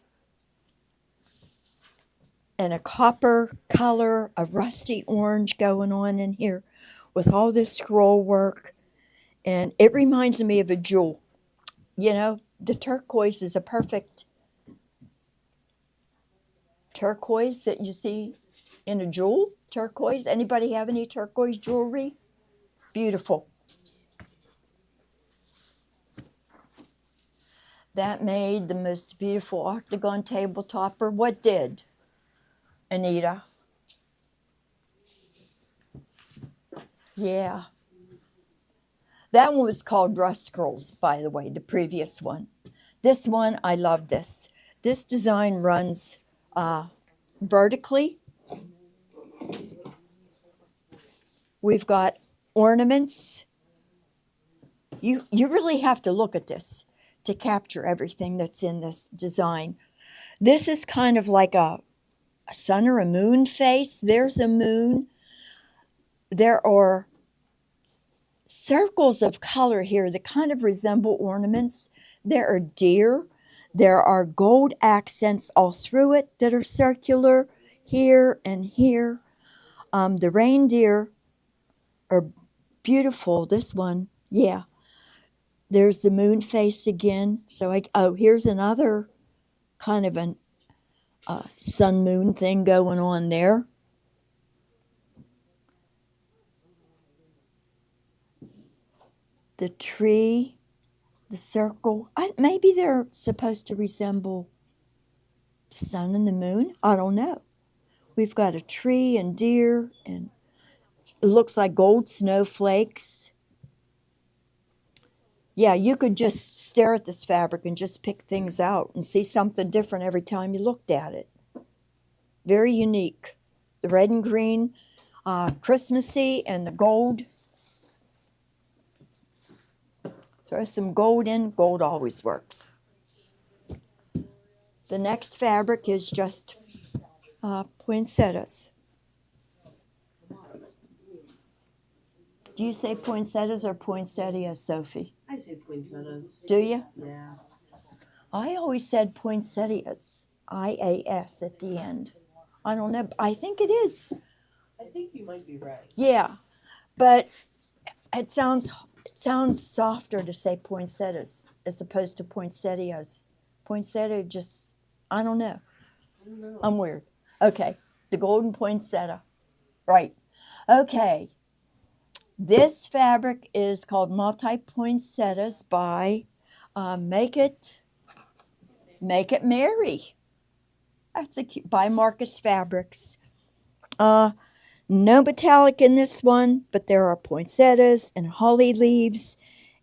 S1: and a copper color, a rusty orange going on in here with all this scroll work. And it reminds me of a jewel. The turquoise is a perfect turquoise that you see in a jewel. Turquoise. Anybody have any turquoise jewelry? Beautiful. That made the most beautiful octagon table topper. What did, Anita? Yeah. That one was called Rust Scrolls, by the way, the previous one. This one, I love this. This design runs vertically. We've got ornaments. You really have to look at this to capture everything that's in this design. This is kind of like a sun or a moon face. There's a moon. There are circles of color here that kind of resemble ornaments. There are deer. There are gold accents all through it that are circular here and here. The reindeer are beautiful. This one, yeah. There's the moon face again. So here's another kind of an sun moon thing going on there. The tree, the circle. Maybe they're supposed to resemble the sun and the moon. I don't know. We've got a tree and deer, and it looks like gold snowflakes. Yeah, you could just stare at this fabric and just pick things out and see something different every time you looked at it. Very unique. The red and green, Christmassy, and the gold. Throw some gold in. Gold always works. The next fabric is just poinsettias. Do you say poinsettias or poinsettias, Sophie?
S3: I say poinsettias.
S1: Do you?
S3: Yeah.
S1: I always said poinsettias, I-A-S at the end. I don't know. I think it is.
S3: I think you might be right.
S1: Yeah. But It sounds softer to say poinsettias as opposed to poinsettias. Poinsettia just, I don't know.
S2: I don't know.
S1: I'm weird. Okay, the golden poinsettia. Right. Okay. This fabric is called Multi Poinsettias by Make It Merry. That's a cute, by Marcus Fabrics. No metallic in this one, but there are poinsettias and holly leaves,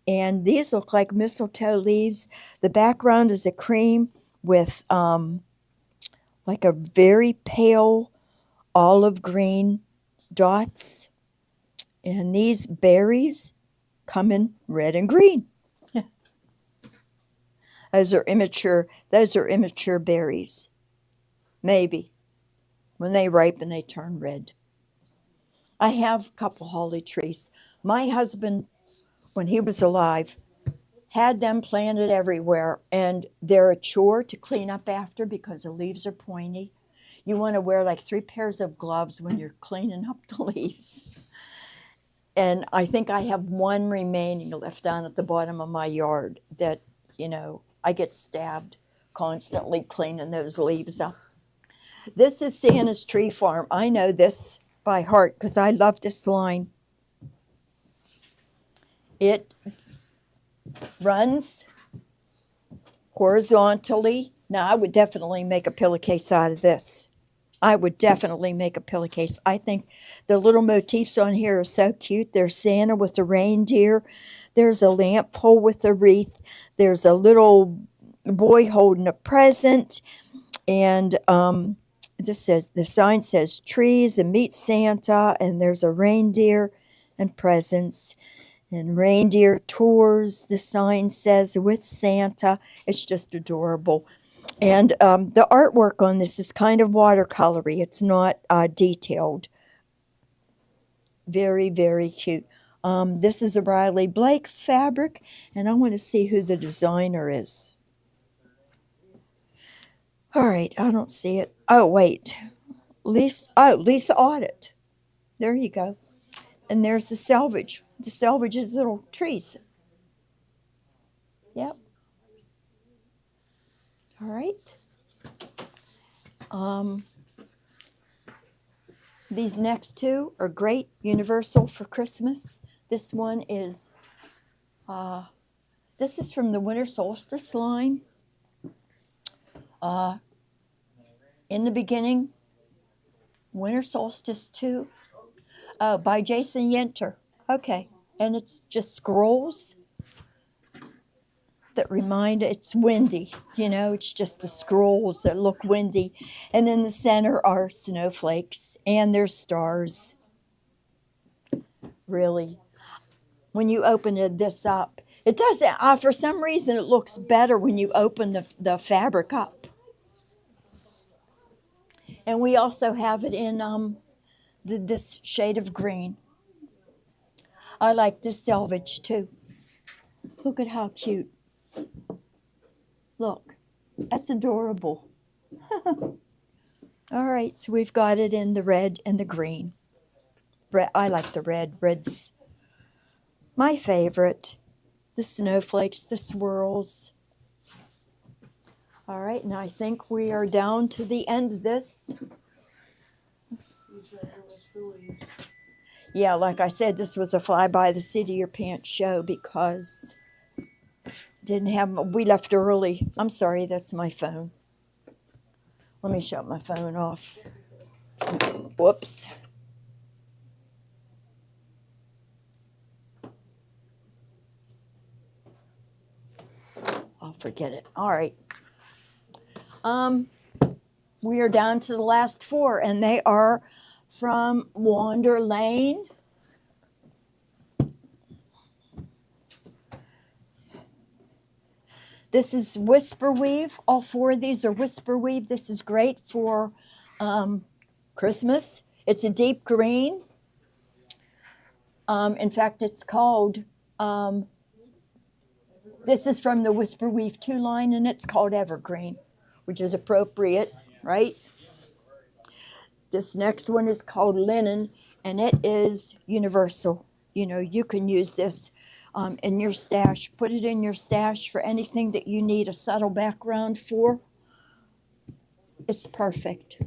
S1: and these look like mistletoe leaves. The background is a cream with like a very pale olive green dots, and these berries come in red and green. Those are immature berries. Maybe. When they ripen, they turn red. I have a couple holly trees. My husband, when he was alive, had them planted everywhere, and they're a chore to clean up after because the leaves are pointy. You want to wear like 3 pairs of gloves when you're cleaning up the leaves. And I think I have one remaining left down at the bottom of my yard that, I get stabbed constantly cleaning those leaves up. This is Santa's Tree Farm. I know this by heart because I love this line. It runs horizontally. Now, I would definitely make a pillowcase out of this. I think the little motifs on here are so cute. There's Santa with a reindeer. There's a lamp pole with a wreath. There's a little boy holding a present. And the sign says trees and meet Santa. And there's a reindeer and presents. And reindeer tours, the sign says, with Santa. It's just adorable. And the artwork on this is kind of watercolory. It's not detailed. Very, very cute. This is a Riley Blake fabric, and I want to see who the designer is. All right, I don't see it. Oh, wait. Lisa Audit. There you go. And there's the selvage. The selvage is little trees. Yep. All right. These next two are great, universal for Christmas. This one is, this is from the Winter Solstice line. In the Beginning, Winter Solstice 2, by Jason Yenter. Okay, and it's just scrolls that remind, it's windy, it's just the scrolls that look windy. And in the center are snowflakes, and there's stars. Really, when you open this up, it doesn't, for some reason, it looks better when you open the fabric up. And we also have it in this shade of green. I like this selvage too. Look at how cute. Look, that's adorable. All right, so we've got it in the red and the green. I like the red. Red's my favorite. The snowflakes, the swirls. All right, and I think we are down to the end of this.
S2: These right here was the leaves.
S1: Yeah, like I said, this was a fly by the seat of your pants show because we left early. I'm sorry, that's my phone. Let me shut my phone off. Whoops. I'll forget it. All right. We are down to the last 4, and they are from Wander Lane. This is Whisper Weave. All 4 of these are Whisper Weave. This is great for Christmas. It's a deep green. In fact, it's called, this is from the Whisper Weave 2 line, and it's called Evergreen, which is appropriate, right? This next one is called Linen, and it is universal you can use this in your stash. Put it in your stash for anything that you need a subtle background for. It's perfect.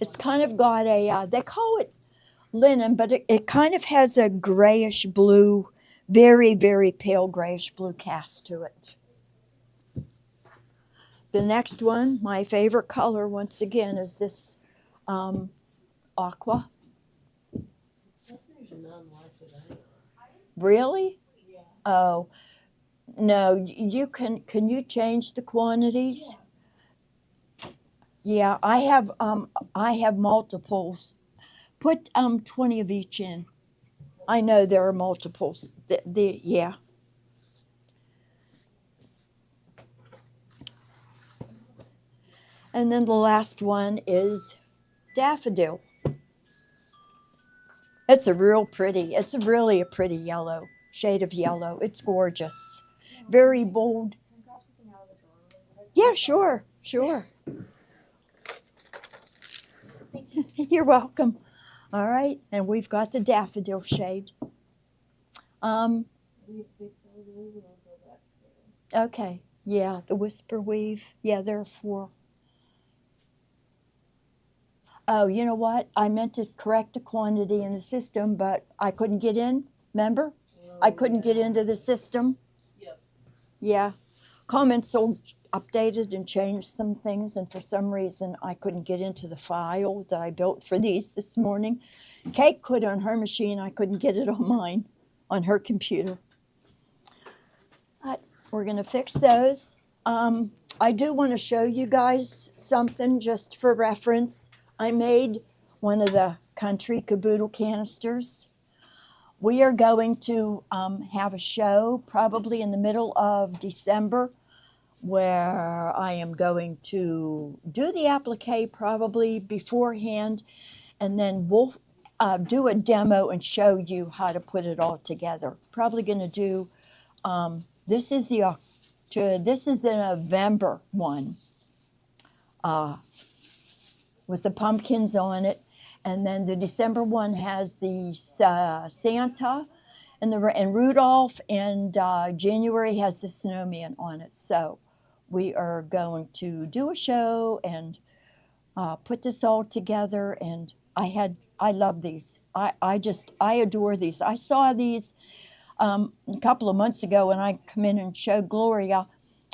S1: It's kind of got a, they call it linen, but it kind of has a grayish blue, very, very pale grayish blue cast to it. The next one, my favorite color, once again, is this aqua.
S4: It says there's none left of it.
S1: Really?
S4: Yeah.
S1: Oh, no, you can you change the quantities? Yeah, I have multiples. Put 20 of each in. I know there are multiples. Yeah. And then the last one is daffodil. It's really a pretty yellow, shade of yellow. It's gorgeous. Very bold. Yeah, sure. You're welcome. All right, and we've got the daffodil shade. Okay, yeah, the whisper weave. Yeah, there are 4. Oh, you know what? I meant to correct the quantity in the system, but I couldn't get in. Remember? I couldn't get into the system.
S2: Yep.
S1: Yeah. Commensal updated and changed some things, and for some reason I couldn't get into the file that I built for these this morning. Kate could on her machine. I couldn't get it on mine, on her computer. But we're going to fix those. I do want to show you guys something just for reference. I made one of the country caboodle canisters. We are going to have a show probably in the middle of December where I am going to do the applique probably beforehand, and then we'll do a demo and show you how to put it all together. Probably going to do, this is the November one with the pumpkins on it. And then the December one has the Santa and Rudolph, and January has the snowman on it. So we are going to do a show and put this all together. And I love these. I adore these. I saw these a couple of months ago when I come in and showed Gloria.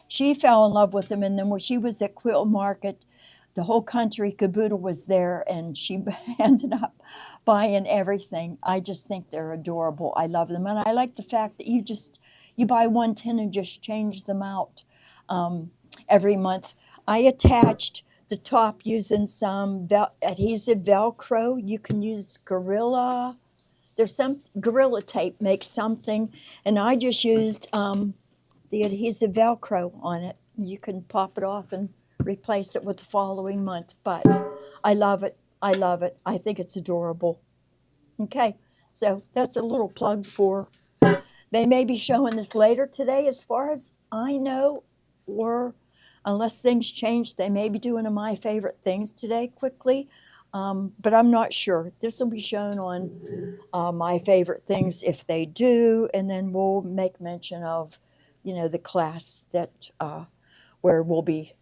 S1: She fell in love with them, and then when she was at Quilt Market, the whole country caboodle was there, and she ended up buying everything. I just think they're adorable. I love them, and I like the fact that you buy 1 tin and just change them out every month. I attached the top using some adhesive Velcro. You can use Gorilla. There's some Gorilla tape makes something, and I just used the adhesive Velcro on it. You can pop it off and replace it with the following month, but I love it. I think it's adorable. Okay, so that's a little plug for, they may be showing this later today as far as I know, or unless things change, they may be doing a My Favorite Things today quickly, but I'm not sure. This will be shown on My Favorite Things if they do, and then we'll make mention of, the class that where we'll be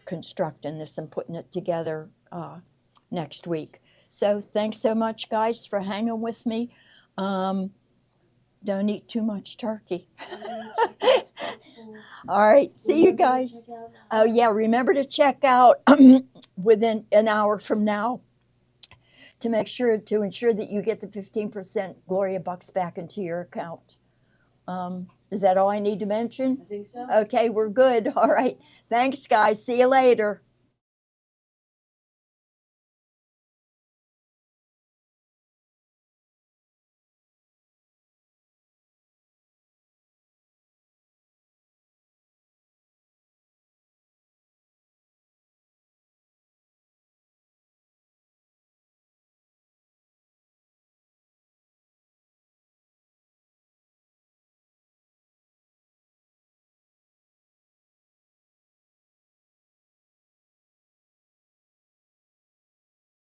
S1: constructing this and putting it together next week. So thanks so much, guys, for hanging with me. Don't eat too much turkey. All right, see you guys. Oh yeah, remember to check out within an hour from now to ensure that you get the 15% Gloria Bucks back into your account. Is that all I need to mention?
S2: I think so.
S1: Okay, we're good. All right. Thanks, guys. See you later.